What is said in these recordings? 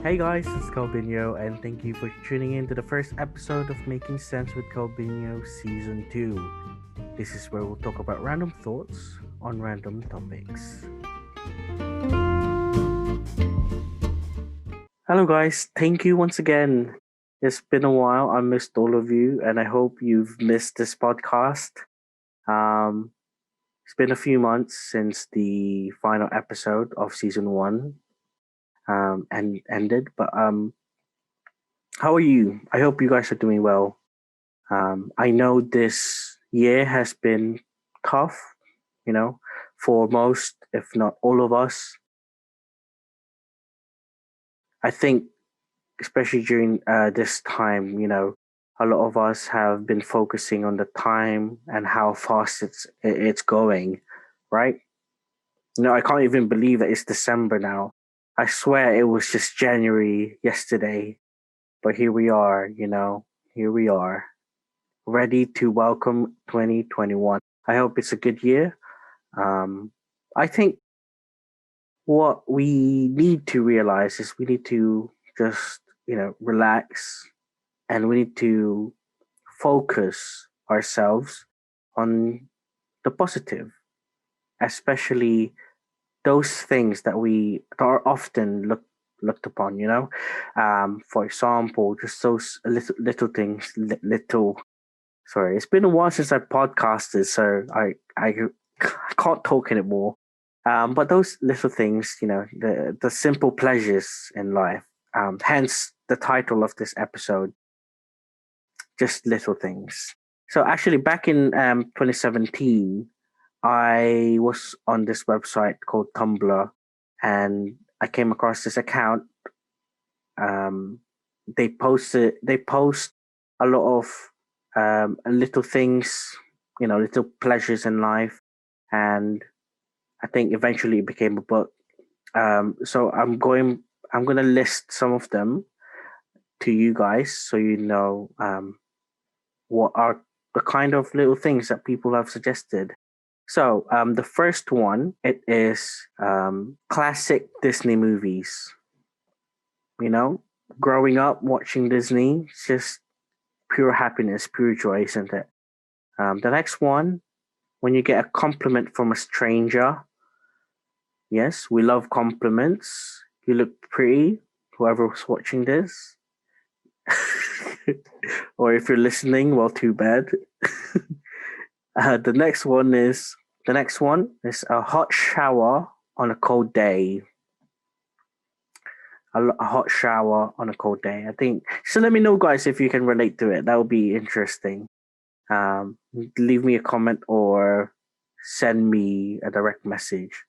Hey guys, it's Calbinyo, and thank you for tuning in to the first episode of Making Sense with Calbinyo Season 2. This is where we'll talk about random thoughts on random topics. Hello guys, thank you once again. It's been a while, I missed all of you, and I hope you've missed this podcast. Um, it's been a few months since the final episode of Season 1 and ended, but how are you? I hope you guys are doing well. I know this year has been tough, for most, if not all of us. I think, especially during this time, a lot of us have been focusing on the time and how fast it's going, right? I can't even believe that it's December now. I swear it was just January yesterday, but here we are. Here we are, ready to welcome 2021. I hope it's a good year. I think what we need to realize is we need to just, relax, and we need to focus ourselves on the positive, especially those things that we are often looked upon. For example, just those little things, little. Sorry, it's been a while since I podcasted, so I can't talk anymore. But those little things, the simple pleasures in life. Hence the title of this episode, just little things. So actually, back in 2017, I was on this website called Tumblr, and I came across this account. Um, they post a lot of little things, little pleasures in life, and I think eventually it became a book. So I'm gonna list some of them to you guys, so what are the kind of little things that people have suggested. So the first one, it is classic Disney movies. Growing up watching Disney, it's just pure happiness, pure joy, isn't it? The next one, when you get a compliment from a stranger. Yes, we love compliments. You look pretty, whoever's watching this. Or if you're listening, well, too bad. The next one is a hot shower on a cold day. A hot shower on a cold day. I think so. Let me know, guys, if you can relate to it. That would be interesting. Um, Leave me a comment or send me a direct message.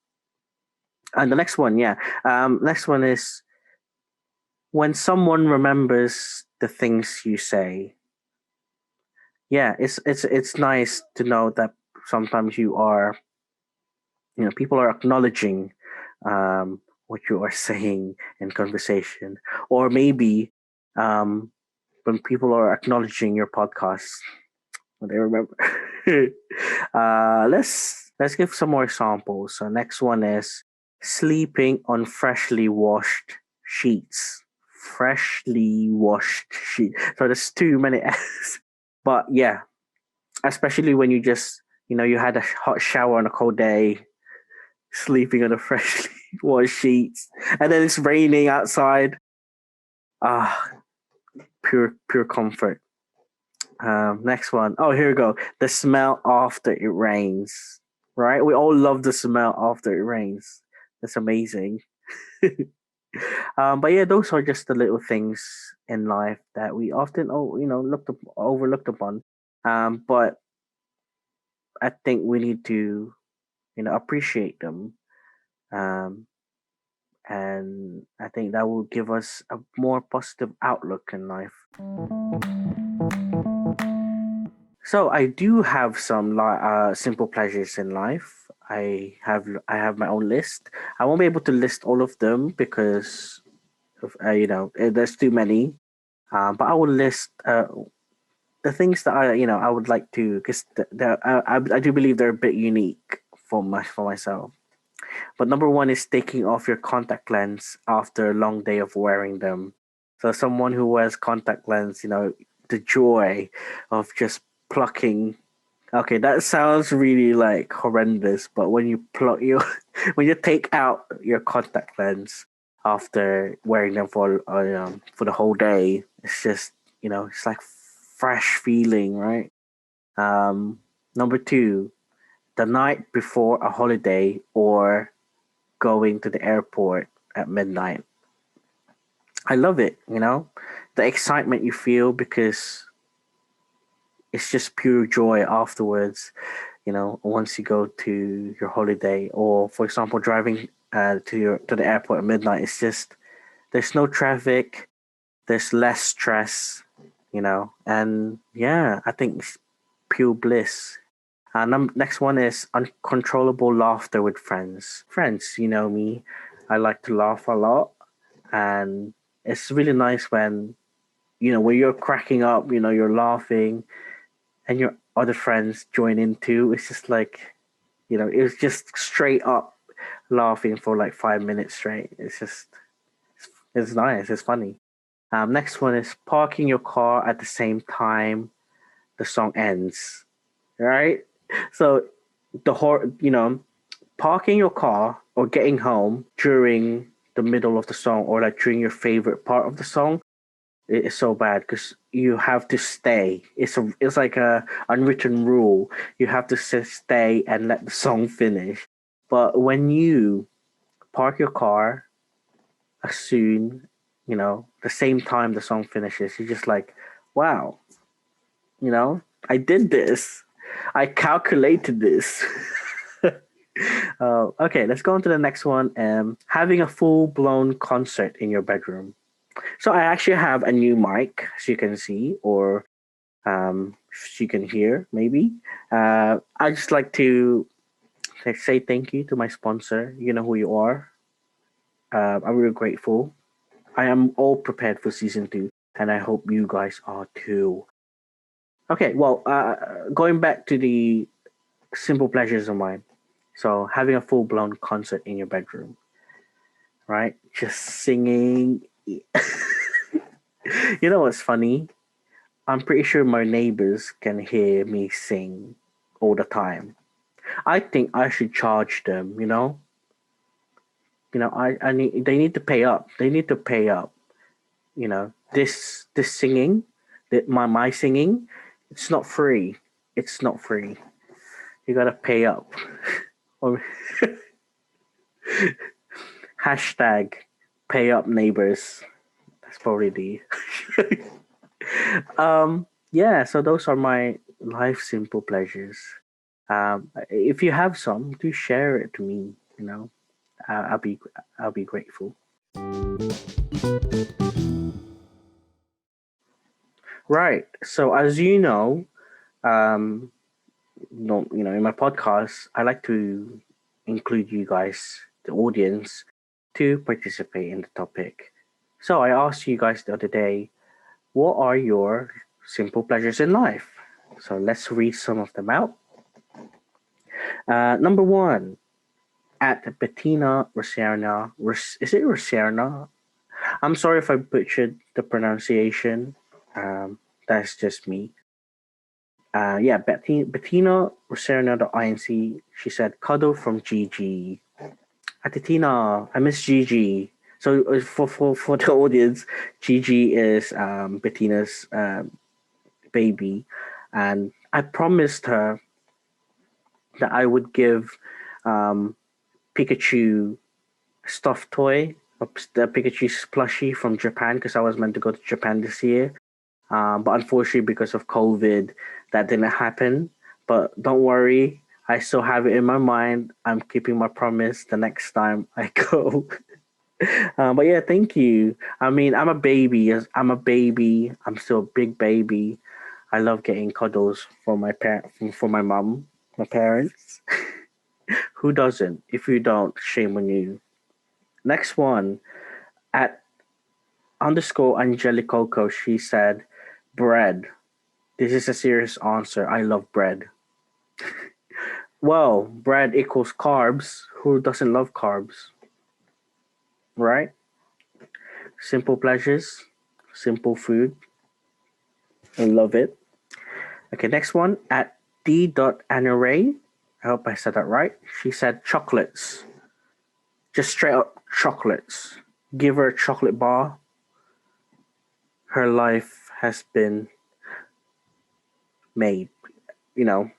And the next one, yeah. Next one is when someone remembers the things you say. Yeah, it's nice to know that sometimes people are acknowledging what you are saying in conversation, or maybe when people are acknowledging your podcast, when they remember. Let's give some more examples. So next one is sleeping on freshly washed sheets. Freshly washed sheet. So there's too many S. But yeah, especially when you had a hot shower on a cold day, sleeping on a freshly washed sheets, and then it's raining outside. Ah, pure comfort. Next one. Oh, here we go. The smell after it rains. Right? We all love the smell after it rains. That's amazing. But yeah, those are just the little things in life that we often, overlooked upon. But I think we need to, appreciate them. Um, and I think that will give us a more positive outlook in life. So I do have some simple pleasures in life. I have my own list. I won't be able to list all of them because there's too many. But I will list the things that I would like to, because I do believe they're a bit unique for myself. But number one is taking off your contact lens after a long day of wearing them. So someone who wears contact lens, the joy of just plucking. Okay, that sounds really like horrendous, but when you pluck you when you take out your contact lens after wearing them for the whole day, it's just it's like fresh feeling, right? Um, Number two, the night before a holiday or going to the airport at midnight. I love it, the excitement you feel because it's just pure joy afterwards, once you go to your holiday or, for example, driving to the airport at midnight. It's just there's no traffic, there's less stress, and yeah, I think it's pure bliss. Next one is uncontrollable laughter with friends. Friends, you know me, I like to laugh a lot, and it's really nice when you're cracking up, you're laughing, and your other friends join in too. It's just like, it was just straight up laughing for like 5 minutes straight. It's nice. It's funny. Next one is parking your car at the same time the song ends. Right? So parking your car or getting home during the middle of the song or like during your favorite part of the song, it is so bad because you have to stay. It's like a unwritten rule. You have to stay and let the song finish. But when you park your car as soon, the same time the song finishes, you're just like, wow, I did this. I calculated this. Okay, let's go on to the next one. Having a full blown concert in your bedroom. So I actually have a new mic, as you can see, or you can hear, maybe. I just like to say thank you to my sponsor. You know who you are. I'm really grateful. I am all prepared for season two, and I hope you guys are too. Okay, well, going back to the simple pleasures of mine. So having a full blown concert in your bedroom, right? Just singing. You know what's funny? I'm pretty sure my neighbors can hear me sing all the time. I think I should charge them, I need they need to pay up. They need to pay up. This singing, that my singing, it's not free. It's not free. You gotta pay up. Or hashtag pay up neighbors. That's probably the yeah, so those are my life simple pleasures. If you have some, do share it to me. I'll be grateful. Right. So as you know, um, no, in my podcast, I like to include you guys, the audience, to participate in the topic. So I asked you guys the other day, what are your simple pleasures in life? So let's read some of them out. Number one, at Bettina Roserna. Is it Roserna? I'm sorry if I butchered the pronunciation. That's just me. Yeah, Bettina Roserna.inc. She said, cuddle from Gigi. Atitina, I miss Gigi. So for the audience, Gigi is Bettina's baby, and I promised her that I would give um, Pikachu stuffed toy, the Pikachu plushie from Japan because I was meant to go to Japan this year. But unfortunately, because of COVID, that didn't happen. But don't worry, I still have it in my mind. I'm keeping my promise the next time I go. But yeah, thank you. I mean, I'm a baby. I'm a baby. I'm still a big baby. I love getting cuddles from from my mom, my parents. Who doesn't? If you don't, shame on you. Next one, at underscore Angelicoco, she said, bread. This is a serious answer. I love bread. Well, bread equals carbs. Who doesn't love carbs, right? Simple pleasures, simple food. I love it. Okay, next one at d.anaray. I hope I said that right. She said chocolates. Just straight up chocolates. Give her a chocolate bar. Her life has been made. You know,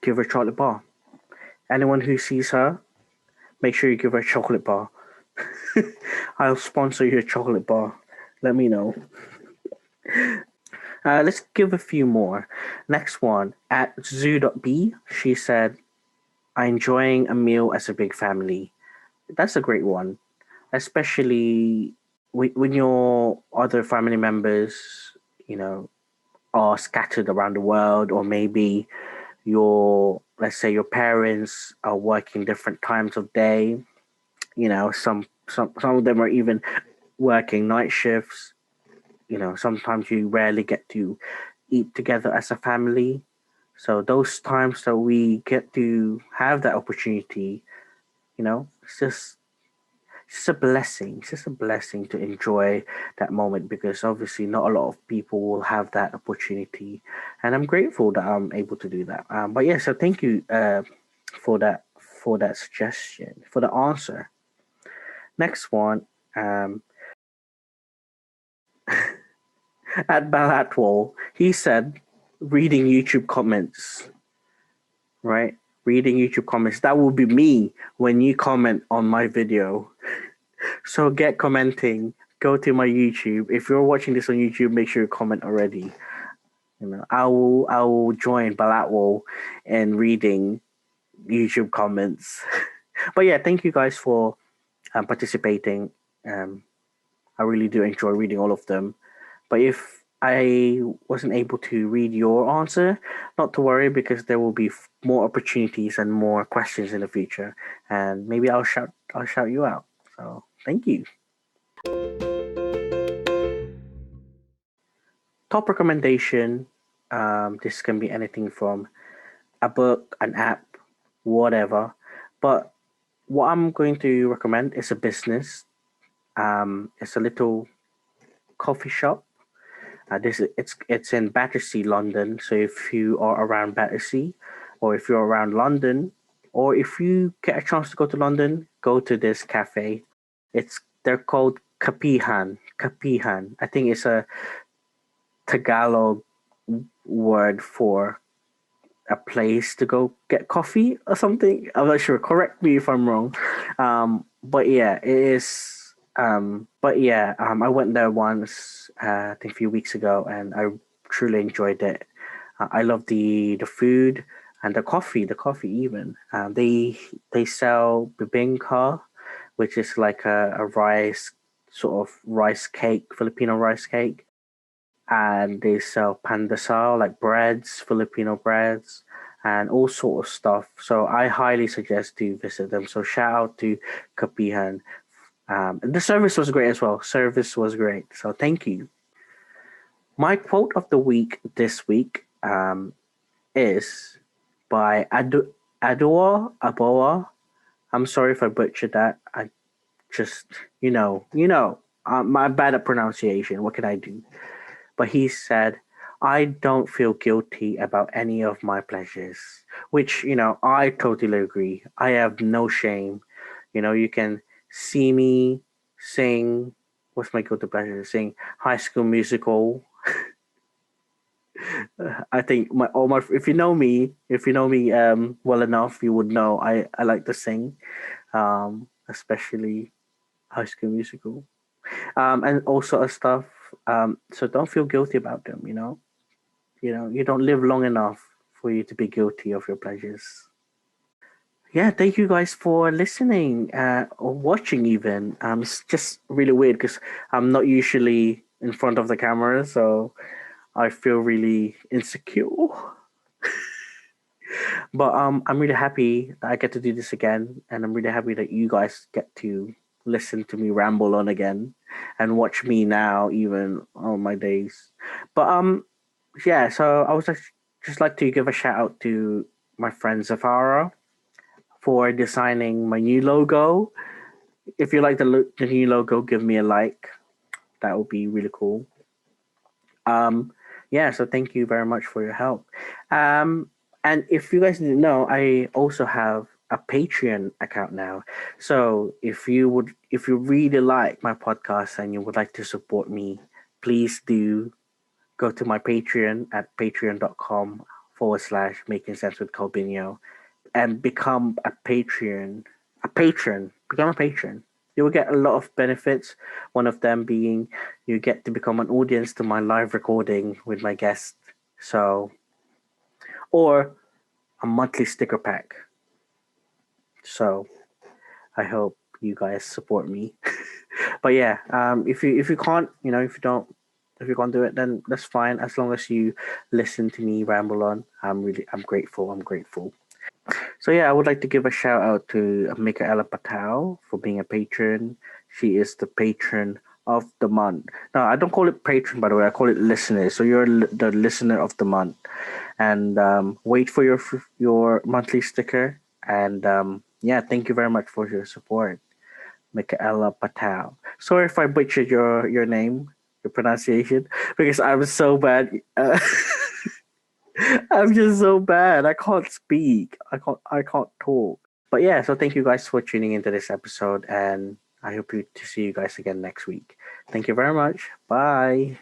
give her a chocolate bar. Anyone who sees her, make sure you give her a chocolate bar. I'll sponsor your chocolate bar. Let me know. Let's give a few more. Next one at zoo.b. She said, "I enjoying a meal as a big family." That's a great one, especially when your other family members, you know, are scattered around the world, or maybe let's say your parents are working different times of day. Some of them are even working night shifts. Sometimes you rarely get to eat together as a family. So those times that we get to have that opportunity, it's just a blessing. It's just a blessing to enjoy that moment, because obviously not a lot of people will have that opportunity, and I'm grateful that I'm able to do that. But yeah, so thank you for that suggestion, for the answer. Next one, um, at Balatwal, he said, reading YouTube comments, right? Reading YouTube comments. That will be me when you comment on my video. So get commenting. Go to my YouTube. If you're watching this on YouTube, make sure you comment already. I will join Balatwal in reading YouTube comments. But yeah, thank you guys for participating. Um, I really do enjoy reading all of them. But if I wasn't able to read your answer, not to worry, because there will be more opportunities and more questions in the future, and maybe I'll shout you out. So thank you. Top recommendation. This can be anything from a book, an app, whatever. But what I'm going to recommend is a business. It's a little coffee shop. It's in Battersea, London. So if you are around Battersea, or if you're around London, or if you get a chance to go to London, go to this cafe. They're called Kapihan. Kapihan. I think it's a Tagalog word for a place to go get coffee or something. I'm not sure. Correct me if I'm wrong. But yeah, it is. I went there once, I think a few weeks ago, and I truly enjoyed it. I love the food and the coffee. The coffee even. They sell bibingka, which is like a rice, sort of rice cake, Filipino rice cake, and they sell pandesal, like breads, Filipino breads, and all sort of stuff. So I highly suggest to visit them. So shout out to Kapihan. The service was great as well. Service was great. So thank you. My quote of the week this week is by Adua Aboa. I'm sorry if I butchered that. I just, my bad at pronunciation. What can I do? But he said, "I don't feel guilty about any of my pleasures," which, I totally agree. I have no shame. You can see me sing. What's my guilty pleasure? Sing High School Musical. I think if you know me well enough, you would know I like to sing, especially High School Musical, and also other stuff. So don't feel guilty about them. You don't live long enough for you to be guilty of your pleasures. Yeah, thank you guys for listening, or watching even. It's just really weird because I'm not usually in front of the camera, so I feel really insecure. But I'm really happy that I get to do this again, and I'm really happy that you guys get to listen to me ramble on again and watch me now, even on my days. But yeah, so I was just like to give a shout out to my friend Zafara for designing my new logo. If you like the new logo, give me a like. That would be really cool. Um, yeah, so thank you very much for your help. Um, and if you guys didn't know, I also have a Patreon account now. So if you really like my podcast and you would like to support me, please do go to my Patreon at patreon.com/ making sense with Calbinyo and become a patron, become a patron. You will get a lot of benefits. One of them being you get to become an audience to my live recording with my guest. So, or a monthly sticker pack. So, I hope you guys support me. But yeah, if you can't, if you can't do it, then that's fine. As long as you listen to me ramble on, I'm grateful. I'm grateful. So yeah, I would like to give a shout out to Michaela Patel for being a patron. She is the patron of the month. No, I don't call it patron, by the way. I call it listener. So you're the listener of the month, and wait for your monthly sticker. And yeah, thank you very much for your support, Michaela Patel. Sorry if I butchered your name, your pronunciation, because I'm so bad. I'm just so bad. I can't speak. I can't talk. But yeah, so thank you guys for tuning into this episode, and I hope to see you guys again next week. Thank you very much. Bye.